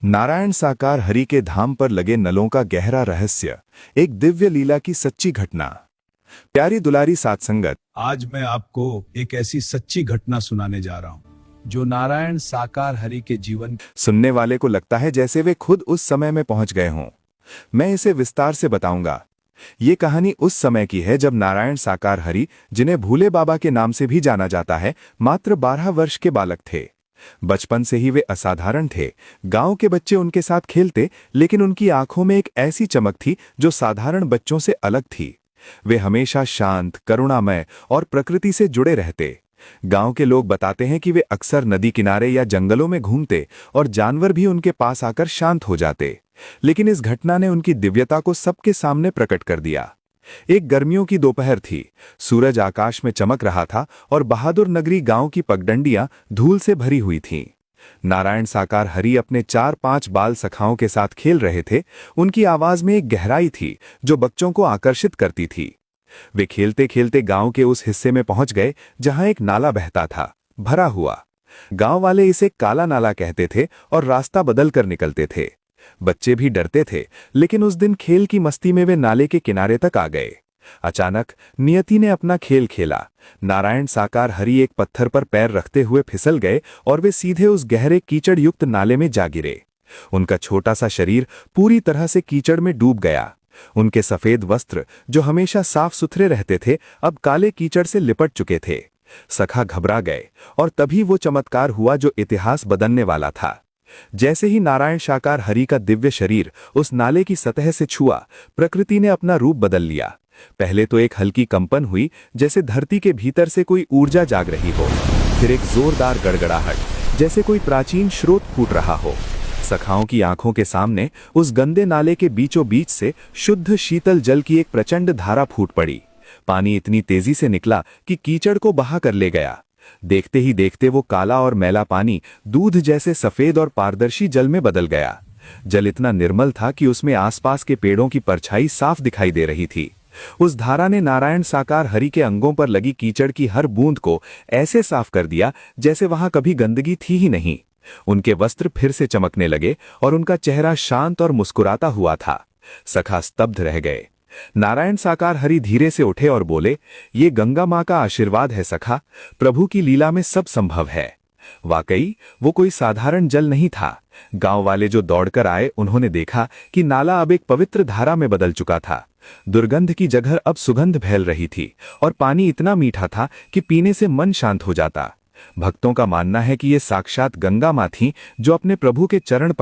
नारायण साकार हरि के धाम पर लगे नलों का गहरा रहस्य, एक दिव्य लीला की सच्ची घटना। प्यारी दुलारी साथ संगत, आज मैं आपको एक ऐसी सच्ची घटना सुनाने जा रहा हूं जो नारायण साकार हरि के जीवन। सुनने वाले को लगता है जैसे वे खुद उस समय में पहुंच गए हों। मैं इसे विस्तार से बताऊंगा। ये कहानी उस समय की है जब नारायण साकार हरि, जिन्हें भूले बाबा के नाम से भी जाना जाता है, मात्र 12 वर्ष के बालक थे। बचपन से ही वे असाधारण थे। गांव के बच्चे उनके साथ खेलते, लेकिन उनकी आंखों में एक ऐसी चमक थी जो साधारण बच्चों से अलग थी। वे हमेशा शांत, करुणामय और प्रकृति से जुड़े रहते। गांव के लोग बताते हैं कि वे अक्सर नदी किनारे या जंगलों में घूमते और जानवर भी उनके पास आकर शांत हो जाते। लेकिन इस घटना ने उनकी दिव्यता को सबके सामने प्रकट कर दिया। एक गर्मियों की दोपहर थी। सूरज आकाश में चमक रहा था और बहादुर नगरी गांव की पगडंडियां धूल से भरी हुई थीं। नारायण साकार हरि अपने 4-5 बाल सखाओं के साथ खेल रहे थे। उनकी आवाज में एक गहराई थी जो बच्चों को आकर्षित करती थी। वे खेलते खेलते गांव के उस हिस्से में पहुंच गए जहां एक नाला बहता था, भरा हुआ। गांव वाले इसे काला नाला कहते थे और रास्ता बदल कर निकलते थे। बच्चे भी डरते थे, लेकिन उस दिन खेल की मस्ती में वे नाले के किनारे तक आ गए। अचानक नियति ने अपना खेल खेला। नारायण साकार हरि एक पत्थर पर पैर रखते हुए फिसल गए और वे सीधे उस गहरे कीचड़ युक्त नाले में जा गिरे। उनका छोटा सा शरीर पूरी तरह से कीचड़ में डूब गया। उनके सफेद वस्त्र, जो हमेशा साफ सुथरे रहते थे, अब काले कीचड़ से लिपट चुके थे। सखा घबरा गए और तभी वो चमत्कार हुआ जो इतिहास बदलने वाला था। जैसे ही नारायण साकार हरि का दिव्य शरीर उस नाले की सतह से छुआ, प्रकृति ने अपना रूप बदल लिया। पहले तो एक हल्की कंपन हुई, जैसे धरती के भीतर से कोई ऊर्जा जाग रही हो। फिर एक जोरदार गड़गड़ाहट, जैसे कोई प्राचीन स्रोत फूट रहा हो। सखाओं की आंखों के सामने उस गंदे नाले के बीचों बीच से शुद्ध शीतल जल की एक प्रचंड धारा फूट पड़ी। पानी इतनी तेजी से निकला कि कीचड़ को बहा कर ले गया। देखते ही देखते वो काला और मैला पानी दूध जैसे सफेद और पारदर्शी जल में बदल गया। जल इतना निर्मल था कि उसमें आसपास के पेड़ों की परछाई साफ दिखाई दे रही थी। उस धारा ने नारायण साकार हरि के अंगों पर लगी कीचड़ की हर बूंद को ऐसे साफ कर दिया जैसे वहां कभी गंदगी थी ही नहीं। उनके वस्त्र फिर से चमकने लगे और उनका चेहरा शांत और मुस्कुराता हुआ था। सखा स्तब्ध रह गए। नारायण साकार हरि धीरे से उठे और बोले, ये गंगा मां का आशीर्वाद है सखा। प्रभु की लीला में सब संभव है। वाकई वो कोई साधारण जल नहीं था। गांव वाले जो दौड़कर आए, उन्होंने देखा कि नाला अब एक पवित्र धारा में बदल चुका था। दुर्गंध की जगह अब सुगंध फैल रही थी और पानी इतना मीठा था कि पीने से मन शांत हो जाता। भक्तों का मानना है कि ये साक्षात गंगा मां थीं जो अपने प्रभु के चरण पकड़